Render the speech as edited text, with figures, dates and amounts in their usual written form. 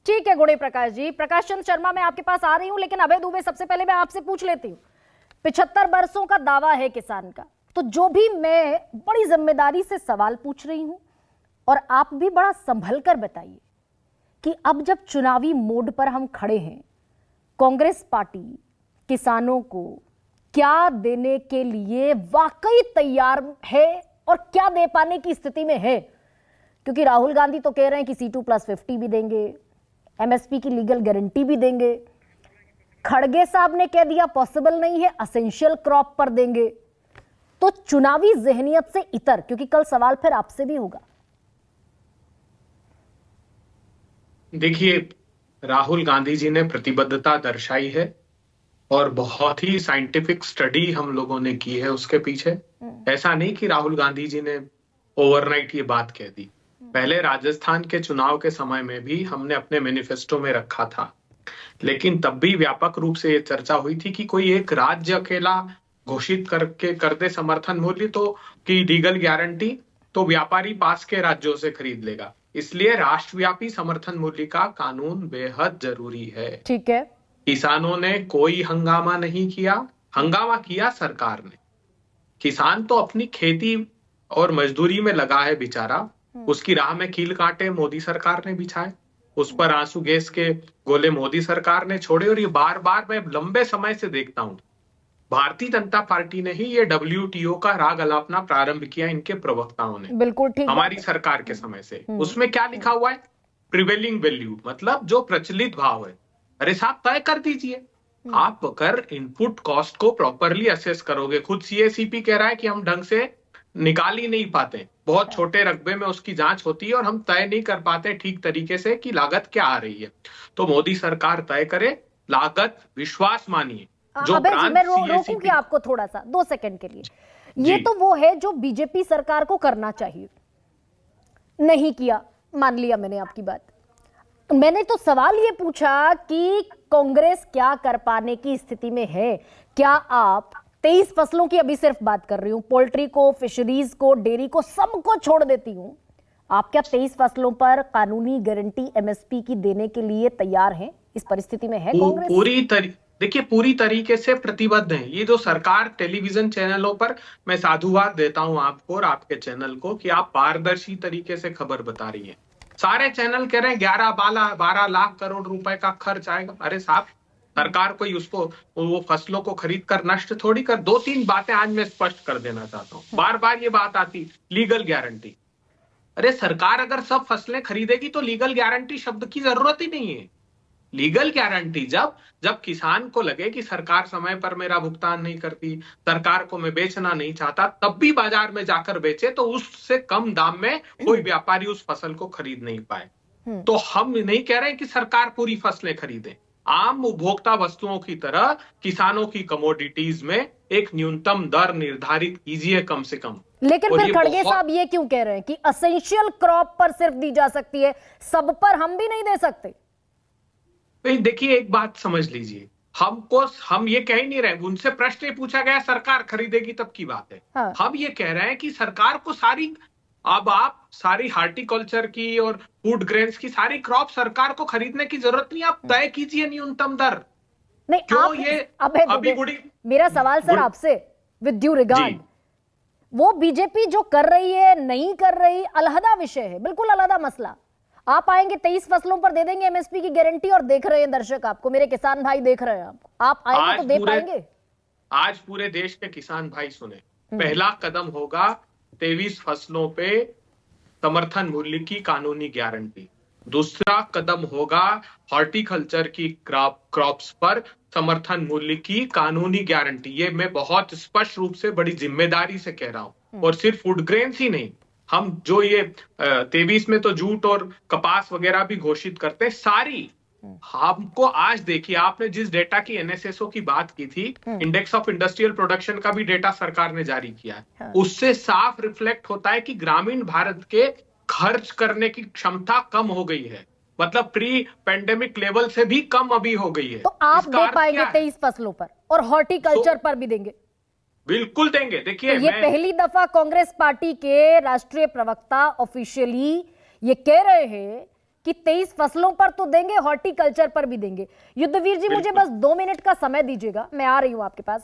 ठीक है गुणे प्रकाश जी, प्रकाश चंद शर्मा मैं आपके पास आ रही हूं, लेकिन अभय दुबे सबसे पहले मैं आपसे पूछ लेती हूँ। 75 वर्षों का दावा है किसान का, तो जो भी मैं बड़ी जिम्मेदारी से सवाल पूछ रही हूं और आप भी बड़ा संभल कर बताइए कि अब जब चुनावी मोड पर हम खड़े हैं, कांग्रेस पार्टी किसानों को क्या देने के लिए वाकई तैयार है और क्या दे पाने की स्थिति में है? क्योंकि राहुल गांधी तो कह रहे हैं कि C2+50 भी देंगे, MSP की लीगल गारंटी भी देंगे। खड़गे साहब ने कह दिया पॉसिबल नहीं है, असेंशियल क्रॉप पर देंगे। तो चुनावी जहनियत से इतर, क्योंकि कल सवाल फिर आपसे भी होगा। देखिए, राहुल गांधी जी ने प्रतिबद्धता दर्शाई है और बहुत ही साइंटिफिक स्टडी हम लोगों ने की है उसके पीछे। ऐसा नहीं कि राहुल गांधी जी ने ओवरनाइट ये बात कह दी। पहले राजस्थान के चुनाव के समय में भी हमने अपने मैनिफेस्टो में रखा था, लेकिन तब भी व्यापक रूप से ये चर्चा हुई थी कि कोई एक राज्य अकेला घोषित करके कर दे समर्थन मूल्य तो की लीगल गारंटी, तो व्यापारी पास के राज्यों से खरीद लेगा। इसलिए राष्ट्रव्यापी समर्थन मूल्य का कानून बेहद जरूरी है। ठीक है, किसानों ने कोई हंगामा नहीं किया, हंगामा किया सरकार ने। किसान तो अपनी खेती और मजदूरी में लगा है बेचारा, उसकी राह में कील कांटे मोदी सरकार ने बिछाए, उस पर आंसू गैस के गोले मोदी सरकार ने छोड़े। और ये बार बार मैं लंबे समय से देखता हूं, भारतीय जनता पार्टी ने ही ये WTO का राग अलापना प्रारंभ किया, इनके प्रवक्ताओं ने। बिल्कुल ठीक हमारी सरकार के समय से उसमें क्या लिखा हुआ है? प्रिवेलिंग वैल्यू, मतलब जो प्रचलित भाव है। अरे साहब, तय कर दीजिए। आप अगर इनपुट कॉस्ट को प्रॉपरली असेस करोगे, खुद CACP कह रहा है कि हम ढंग से निकाल ही नहीं पाते, बहुत छोटे रकबे में उसकी जांच होती है और हम तय नहीं कर पाते ठीक तरीके से कि लागत क्या आ रही है। तो मोदी सरकार तय करे लागत, विश्वास मानिए। जो अबे जी, मैं रोकूंगी CACP आपको थोड़ा सा 2 सेकंड के लिए। ये तो वो है जो बीजेपी सरकार को करना चाहिए, नहीं किया, मान लिया मैंने आपकी बात। मैंने तो सवाल ये पूछा कि कांग्रेस क्या कर पाने की स्थिति में है। क्या आप 23 फसलों की अभी सिर्फ बात कर रही हूं, पोल्ट्री को, फिशरीज को, डेयरी को, सबको छोड़ देती हूं, आप क्या 23 फसलों पर कानूनी गारंटी MSP की देने के लिए तैयार हैं? इस परिस्थिति में है कांग्रेस? देखिए, पूरी तरीके से प्रतिबद्ध है। ये जो सरकार टेलीविजन चैनलों पर, मैं साधुवाद देता हूं आपको और आपके चैनल को कि आप पारदर्शी तरीके से खबर बता रही है। सारे चैनल कह रहे हैं 11-12 लाख करोड़ रुपए का खर्च आएगा। अरे साहब, सरकार कोई उसको वो फसलों को खरीद कर नष्ट थोड़ी कर। 2-3 बातें आज मैं स्पष्ट कर देना चाहता हूँ। बार बार ये बात आती, लीगल गारंटी। अरे सरकार अगर सब फसलें खरीदेगी तो लीगल गारंटी शब्द की जरूरत ही नहीं है। लीगल गारंटी जब किसान को लगे कि सरकार समय पर मेरा भुगतान नहीं करती, सरकार को मैं बेचना नहीं चाहता, तब भी बाजार में जाकर बेचे, तो उससे कम दाम में कोई व्यापारी उस फसल को खरीद नहीं पाए। तो हम नहीं कह रहे कि सरकार पूरी फसलें खरीदे। आम उपभोक्ता वस्तुओं की तरह किसानों की कमोडिटीज में एक न्यूनतम दर निर्धारित कीजिए कम से कम। लेकिन फिर खड़गे साहब ये क्यों कह रहे हैं कि असेंशियल क्रॉप पर सिर्फ दी जा सकती है, सब पर हम भी नहीं दे सकते? देखिए, एक बात समझ लीजिए, हम ये कह ही नहीं रहे, उनसे प्रश्न पूछा गया सरकार खरीदेगी तब की बात है। हाँ। हम ये कह रहे हैं कि सरकार को अब आप सारी हार्टिकल्चर की और फूड ग्रेन्स की सारी क्रॉप सरकार को खरीदने की जरूरत नहीं, आप तय कीजिए न्यूनतम दर। नहीं, क्यों ये अभी मेरा सवाल सर आपसे, विद ड्यू रिगार्ड, वो बीजेपी जो कर रही है नहीं कर रही अलहदा विषय है, बिल्कुल अलहदा मसला। आप आएंगे 23 फसलों पर दे देंगे MSP की गारंटी, और देख रहे हैं दर्शक आपको, मेरे किसान भाई देख रहे हैं आपको, आप आएंगे तो दे पाएंगे? आज पूरे देश के किसान भाई सुने, पहला कदम होगा 23 फसलों पे समर्थन मूल्य की कानूनी गारंटी। दूसरा कदम होगा हॉर्टिकल्चर की क्रॉप्स पर समर्थन मूल्य की कानूनी गारंटी। ये मैं बहुत स्पष्ट रूप से बड़ी जिम्मेदारी से कह रहा हूं। और सिर्फ फूड ग्रेन्स ही नहीं, हम जो ये 23 में तो जूट और कपास वगैरह भी घोषित करते हैं, सारी हमको आज देखिए, आपने जिस डेटा की NSSO की बात की थी, इंडेक्स ऑफ इंडस्ट्रियल प्रोडक्शन का भी डेटा सरकार ने जारी किया है। उससे साफ रिफ्लेक्ट होता है कि ग्रामीण भारत के खर्च करने की क्षमता कम हो गई है, मतलब प्री पेंडेमिक लेवल से भी कम अभी हो गई है। तो आप दे पाएंगे 23 फसलों पर, और हॉर्टिकल्चर पर भी देंगे? बिल्कुल देंगे। देखिए, तो ये पहली दफा कांग्रेस पार्टी के राष्ट्रीय प्रवक्ता ऑफिशियली ये कह रहे हैं कि 23 फसलों पर तो देंगे, हॉर्टिकल्चर पर भी देंगे। युद्धवीर जी, मुझे बस 2 मिनट का समय दीजिएगा, मैं आ रही हूं आपके पास।